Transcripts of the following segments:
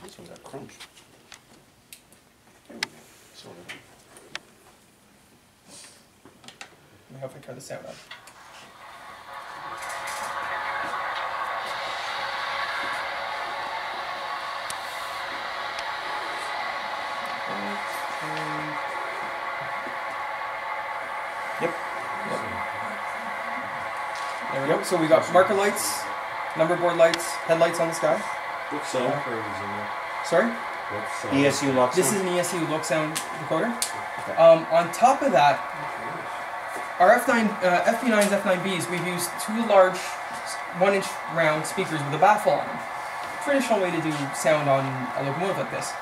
This one got crunched. There we go. Sort of. Let me hope I turn the sound up. Yep. There we go. So we got marker lights, number board lights, headlights on the sky. What sound card is in there? Sorry? What sound? ESU lock This sound? is an ESU look sound recorder. On top of that, our FB9s, F9Bs, we've used two large 1-inch round speakers with a baffle on them. Traditional way to do sound on a locomotive like this.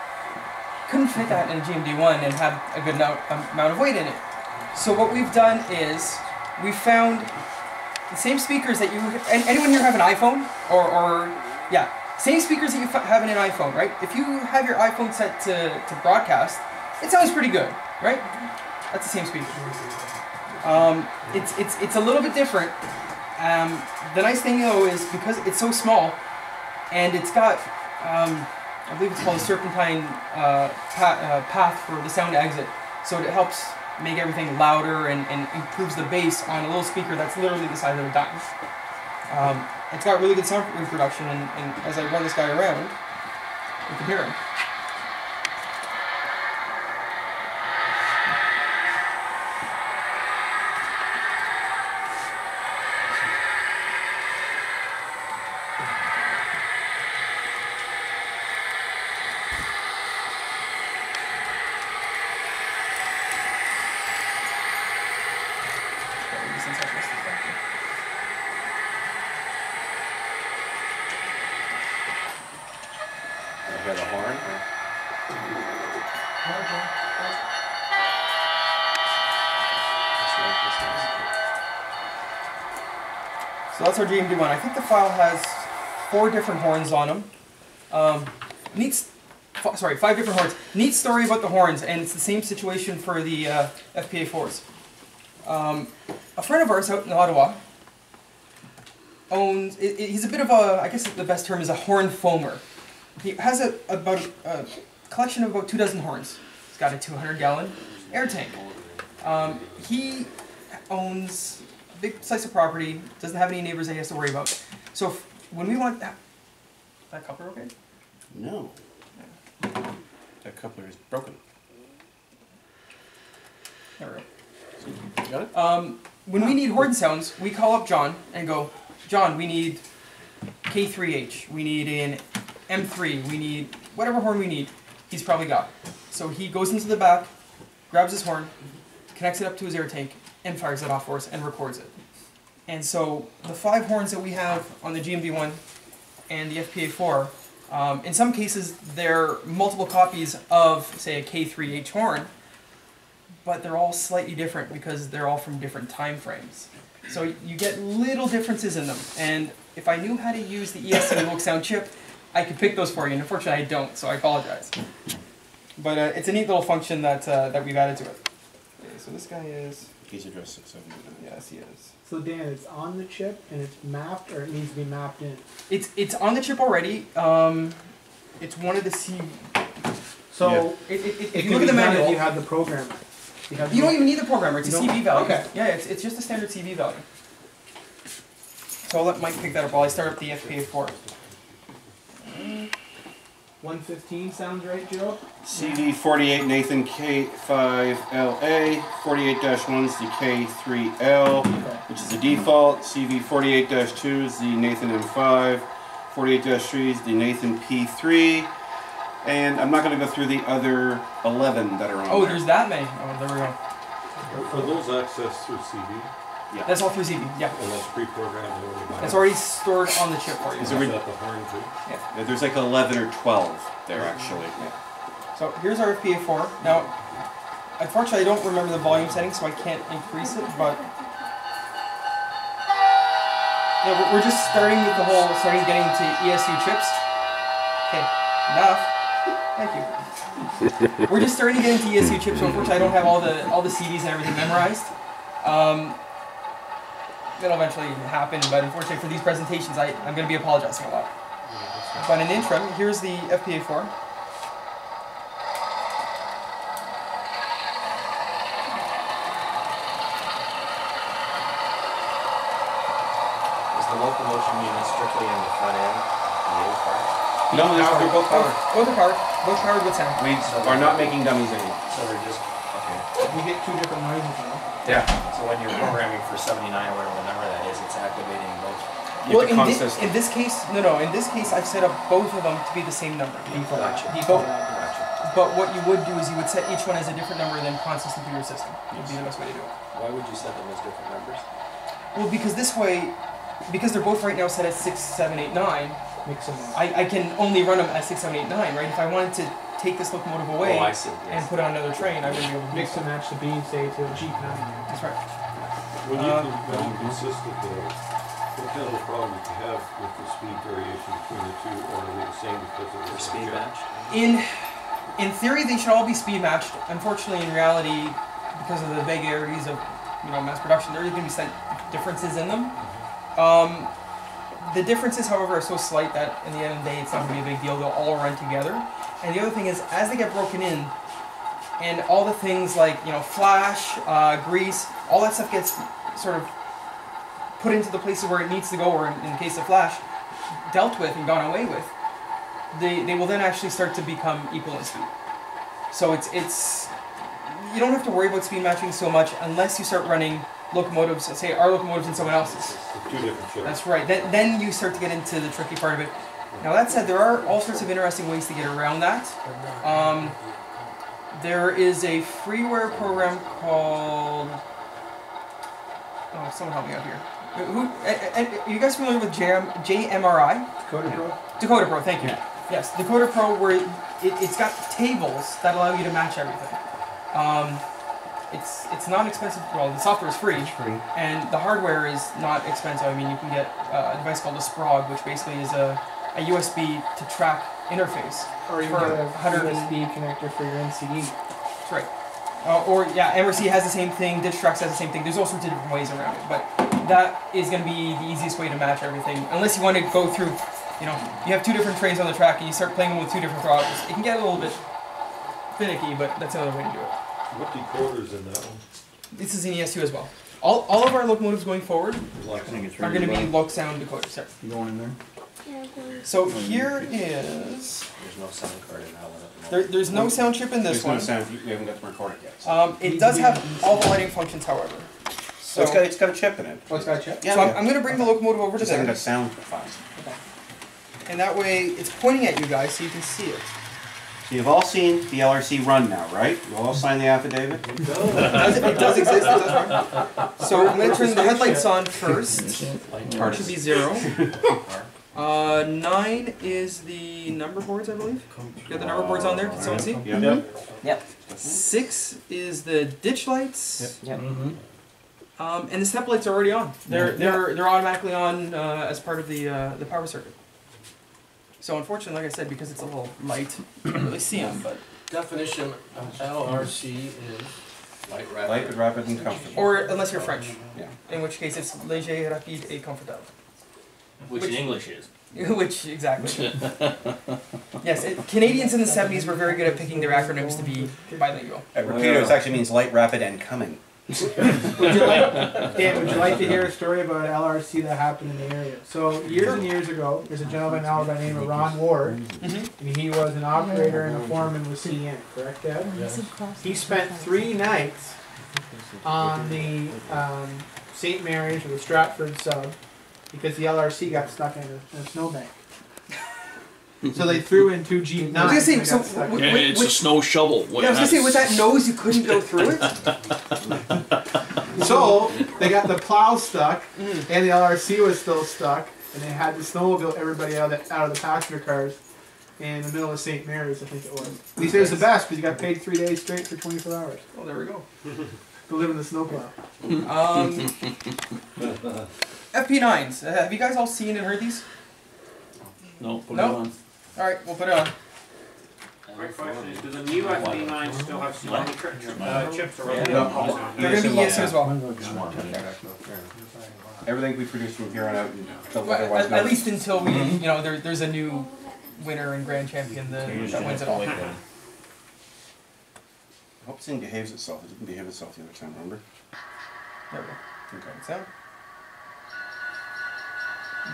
Couldn't fit that in a GMD1 and had a good amount of weight in it. So what we've done is we found the same speakers that you, and anyone here have an iPhone? Yeah, same speakers that you have in an iPhone, right? If you have your iPhone set to broadcast, it sounds pretty good, right? That's the same speaker. It's a little bit different. The nice thing though is because it's so small, and it's got, I believe it's called a serpentine path for the sound to exit, so it helps make everything louder and improves the bass on a little speaker that's literally the size of a dime. It's got really good sound reproduction, and as I run this guy around, you can hear him. I hear the horn. So that's our GMD1. I think the file has 4 different horns on them. 5 different horns. Neat story about the horns, and it's the same situation for the FPA4s. A friend of ours out in Ottawa owns, he's a bit of a, I guess the best term is a horn foamer. He has a collection of about 24 horns. He's got a 200-gallon air tank. He owns a big slice of property, doesn't have any neighbors that he has to worry about. So when we want that coupler okay? No. Yeah. That coupler is broken. There we go. You got it? When we need horn sounds, we call up John and go, John, we need K3H, we need an M3, we need whatever horn we need, he's probably got. So he goes into the back, grabs his horn, connects it up to his air tank, and fires it off for us and records it. And so the 5 horns that we have on the GMD1 and the FPA4, in some cases they're multiple copies of, say, a K3H horn, but they're all slightly different because they're all from different time frames. So you get little differences in them. And if I knew how to use the ESC Look Sound chip, I could pick those for you, and unfortunately I don't, so I apologize. But it's a neat little function that we've added to it. Okay, so this guy is... He's address 679. Yes, he is. So Dan, it's on the chip and it's mapped, or it needs to be mapped in? It's on the chip already. It's one of the C... So, yeah. If it you look at the manual... if you have the programmer. You don't even need the programmer, it's a CV value. Okay. Yeah, it's just a standard CV value. So I'll let Mike pick that up while I start up the FPA4. 115 sounds right, Joe? CV48 Nathan K5LA, 48-1 is the K3L, which is the default. CV48-2 is the Nathan M5, 48-3 is the Nathan P3, and I'm not going to go through the other 11 that are on there. There's that many. Oh, there we go. For those accessed through CV? Yeah. That's all through CV, yeah. And that's pre-programmed already? It's already stored on the chip for you. Is that the horn too? Yeah. There's like 11 or 12 there actually. Yeah. So here's our FPA4. Now, unfortunately I don't remember the volume settings, so I can't increase it, but... Yeah, we're just starting with the whole, getting to ESU chips. Okay, enough. Thank you. We're just starting to get into ESU chips, so unfortunately I don't have all the CDs and everything memorized. That'll eventually happen, but unfortunately for these presentations, I'm going to be apologizing a lot. But in the interim, here's the FPA form. Is the locomotion unit strictly in the front end, the A part? No, they're both powered. Both are powered. Both powered with sound. We are not making dummies anymore. So they're just, okay. We get two different noises now. Yeah. So when you're programming for 79 or whatever the number that is, it's activating both. Well, You have to consist- in this case, no. In this case, I've set up both of them to be the same number. Gotcha. Both. Gotcha. But what you would do is you would set each one as a different number and then consistent through your system. Would be the best way to do it. Why would you set them as different numbers? Well, because this way, because they're both right now set at 6, 7, 8, 9, Mix them up. I can only run them at 6, 7, 8, 9, right? If I wanted to take this locomotive away Oh, I see. and Yes. put it on another train, I wouldn't be able to do Mix so. and match the bead, say, to a Jeep 9. That's right. When you consistent though, what kind of problem do you have with the speed variation between the two, or are they the same because of For the speed match? In theory, they should all be speed matched. Unfortunately, in reality, because of the vagaries of mass production, there are going to be slight differences in them. The differences, however, are so slight that in the end of the day, it's not going to be a big deal. They'll all run together. And the other thing is, as they get broken in, and all the things like flash, grease, all that stuff gets sort of put into the places where it needs to go, or in the case of flash, dealt with and gone away with. They will then actually start to become equal in speed. So it's you don't have to worry about speed matching so much unless you start running locomotives, let's say our locomotives and someone else's. two different ships? That's right. Then you start to get into the tricky part of it. Now that said, there are all sorts of interesting ways to get around that. There is a freeware program called... Oh, someone help me out here. Are you guys familiar with JMRI? Dakota Pro? Dakota Pro, thank you. Yes, Dakota Pro, where it's got tables that allow you to match everything. It's not expensive. Well, the software is free, and the hardware is not expensive. I mean, you can get a device called a Sprog, which basically is a USB to track interface. Or you for get a 100 USB connector for your NCD. That's right. Or yeah, MRC has the same thing. Digitrax has the same thing. There's all sorts of different ways around it, but that is going to be the easiest way to match everything. Unless you want to go through, you have two different trains on the track and you start playing them with two different throttles. It can get a little bit finicky, but that's another way to do it. What decoder's in that one? This is in ES2 as well. All of our locomotives going forward Like, are going to be loc sound decoders. Sorry. You going in there? So here is. There's no sound card in that one at the moment. There's no sound chip in this There's one. no sound. You haven't got to record it yet. It does have all the lighting functions, however. So it's got a chip in it. Oh, it's got a chip? So I'm going to bring the locomotive over to Just hasn't there, got sound files. and that way it's pointing at you guys so you can see it. So you've all seen the LRC run now, right? You all signed the affidavit? It does exist. It does run. So I'm going to turn the headlights on first. It should be 0. 9 is the number boards, I believe. You got the number boards on there? Can someone see? Yep. 6 is the ditch lights. Yep. And the step lights are already on. They're automatically on as part of the power circuit. So unfortunately, like I said, because it's a little light, you can't really see them. But Definition of LRC is Light, rapid, and comfortable. or unless you're French, Yeah. in which case it's léger, rapide, et confortable. which in English is. Which exactly? Yes, Canadians in the '70s were very good at picking their acronyms to be bilingual. At Rapido, it actually means light, rapid, and coming. Dan, would you like to hear a story about LRC that happened in the area? So years and years ago, there's a gentleman now by the name of Ron Ward, and he was an operator and a foreman with CN, correct, Deb? Yes. He spent 3 nights on the St. Mary's or the Stratford sub because the LRC got stuck in a snowbank. So they threw in 2 Jeep 9s. I was gonna say, and they so got stuck. It's a snow shovel. Yeah, I was gonna say, with that nose, you couldn't go through it. So they got the plow stuck, and the LRC was still stuck, and they had to snowmobile everybody out of the passenger cars in the middle of St. Mary's, I think it was. At least it was the best because you got paid 3 days straight for 24 hours Oh, there we go. to live in the snowplow. FP9s. Have you guys all seen and heard these? No, put No? it on. All right, we'll put it on. My question is, do the new FD9s still have Sony chips or They're gonna be ESU as well. Everything we produce from here on out. Well, at least until we, there's a new winner and grand champion that wins it all. I hope this thing behaves itself. It didn't behave itself the other time, remember? There we go. Okay. So,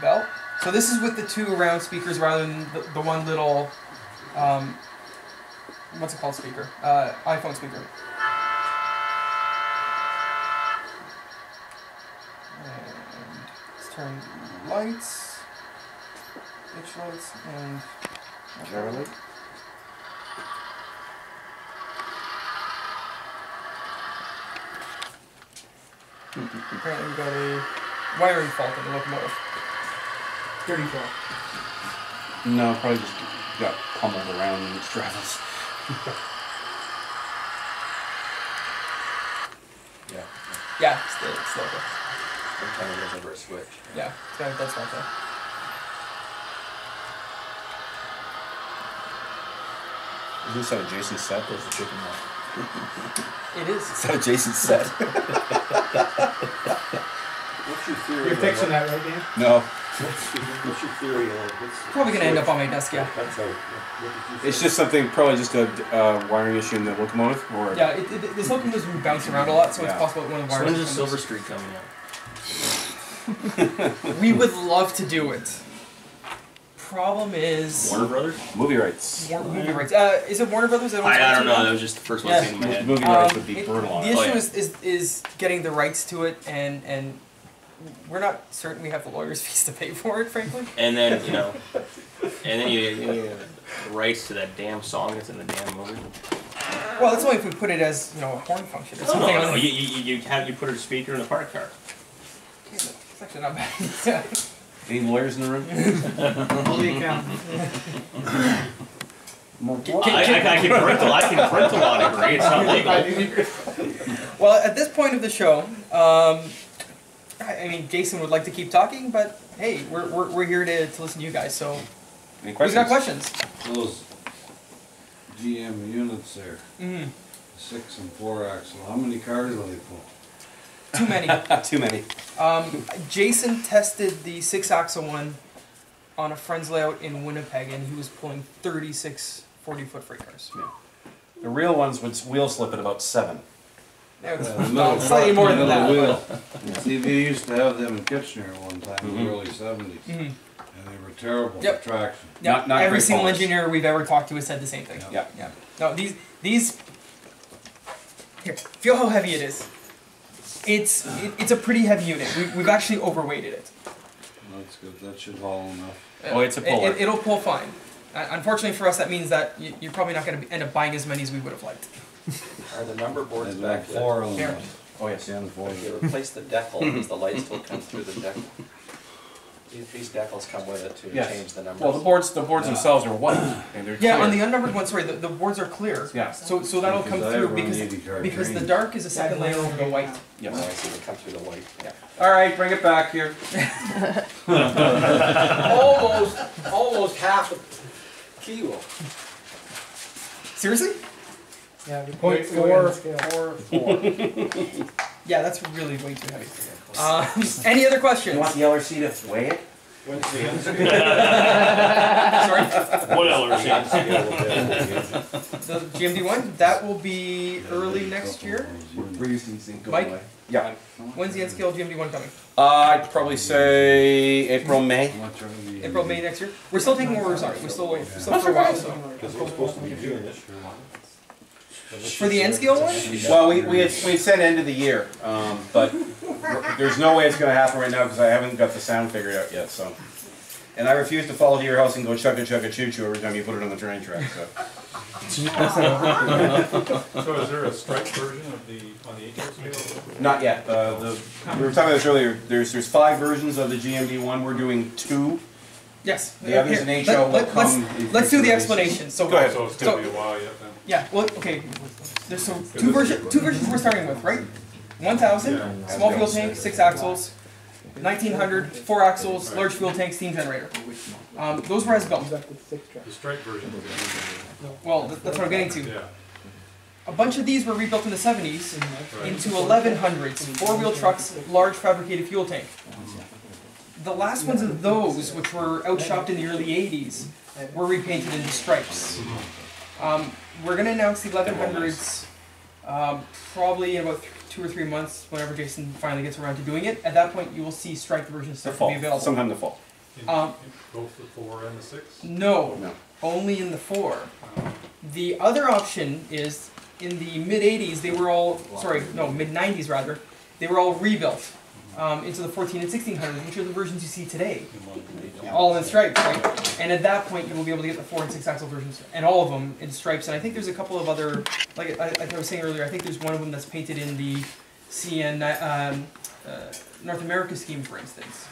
belt. So this is with the 2 round speakers rather than the one little, what's it called speaker? iPhone speaker. And let's turn lights, pitch lights, and Generally? apparently we got a wiring fault in the locomotive. Dirty fault. No, probably just got pummeled around in its travels. Yeah. Yeah, it's local. Every time it goes over a switch. Yeah, that's not there. Is this how Jason's set? There's the chicken one. It is. Is that how Jason's set? What's your theory? You're fixing that, right, Dan? No. What's your theory on it? Probably gonna end up on my desk, yeah. That's how, what did you say? It's just something, probably just a wiring issue in the locomotive, or... Yeah, this locomotive's been bouncing around a lot, so it's Yeah. possible that one of the So wires. when's the comes- Silver Street coming out? We would love to do it. Problem is Warner Brothers? Movie rights. movie rights. Is it Warner Brothers? That owns I don't know. Rapido? That was just the first one Yeah. that came to my head. Movie rights would be It- brutal on the it. issue Oh, yeah. is getting the rights to it, and we're not certain we have the lawyers' fees to pay for it, frankly. And then you get the rights to that damn song that's in the damn movie. Well, that's only if we put it as a horn function or No, something. no, on it. you put a speaker in the park car. It's actually not bad. Yeah. Any lawyers in the room? Only accountant. I can print a lot of agree. It's not legal. Well, at this point of the show, I mean, Jason would like to keep talking, but hey, we're here to listen to you guys. So, Any who's got questions? Those GM units there, Mm, 6 and 4 axle, how many cars will they pull? too many. Too many. Jason tested the 6-axle one on a friend's layout in Winnipeg, and he was pulling 36 40-foot freight cars. The real ones would wheel slip at about 7. No, it's The middle slightly more than middle that. wheel. See, they used to have them in Kitchener at one time in the early 70s, Mhm. and they were terrible for Yep. traction. Yeah, Not every great single pullers. engineer we've ever talked to has said the same thing. Yeah. Yeah. No, these. Here, feel how heavy it is. It's a pretty heavy unit. We've actually overweighted it. That's good, that should haul enough. Oh, it's a puller. It'll pull fine. Unfortunately for us, that means that you're probably not going to end up buying as many as we would have liked. Are the number boards And back that there? 4 on Here. them. Oh, yes, yeah. If you replace the decal, does the light still come through the decal? These decals come with it to Yes. change the numbers. Well, the boards themselves are white, and they're Yeah, clear. on the unnumbered one, sorry, the boards are clear. Yeah. So that'll come Because I through run because 80 car the trains. dark is a second layer over the white. Oh, I Yes. see, they come through the white. All right, bring it back here. Almost half a kilo. Seriously? Yeah, we Point we went on the scale. 444. Yeah, that's really way too heavy. Any other questions? You want the LRC to weigh it? Sorry? What else? The GMD one? That will be early next year. We're using these things Mike? going away. Yeah. When's the N-scale GMD one coming? I'd probably say April, May. April, May next year? We're still taking orders on it. We're still for a while, so. Because we're supposed to be doing this. For the N-scale one? Well, we had said end of the year, but there's no way it's going to happen right now because I haven't got the sound figured out yet. So, and I refuse to follow to your house and go chugga chugga choo choo every time you put it on the train track. So, So is there a strike version of on the HO scale? not yet. We were talking about this earlier. There's 5 versions of the GMD one. We're doing 2. Yes. The others in Here, HO will let's come. let's do the explanation. So Go ahead. So it's gonna be a while yet then? Yeah. Well, okay. There's two versions we're starting with, right? 1000 small fuel tank, 6 axles. 1900 4 axles, large fuel tank, steam generator. Those were as built. The strike version of Well, that's what I'm getting to. yeah. A bunch of these were rebuilt in the 70s into 1100s, 4-wheel trucks, large fabricated fuel tank. The last ones of those, which were outshopped in the early 80s, were repainted into stripes. We're going to announce the 1100s probably in about 2 or 3 months, whenever Jason finally gets around to doing it. At that point, you will see striped versions The start to fall. be available. Sometime the fall. In Um, both the 4 and the 6? No, No. only in the 4. The other option is in the mid 80s, they were all, sorry, no, mid 90s rather, they were all rebuilt into the 14 and 1600s, which are the versions you see today. All in stripes, right? And at that point, you will be able to get the 4 and 6 axle versions, and all of them in stripes. And I think there's a couple of other, like I was saying earlier, I think there's one of them that's painted in the CN North America scheme, for instance.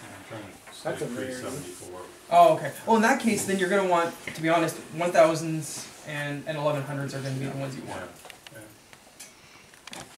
That's a 374. Oh, okay. Well, in that case, then you're going to want, to be honest, 1000s and 1100s are going to be the ones you want.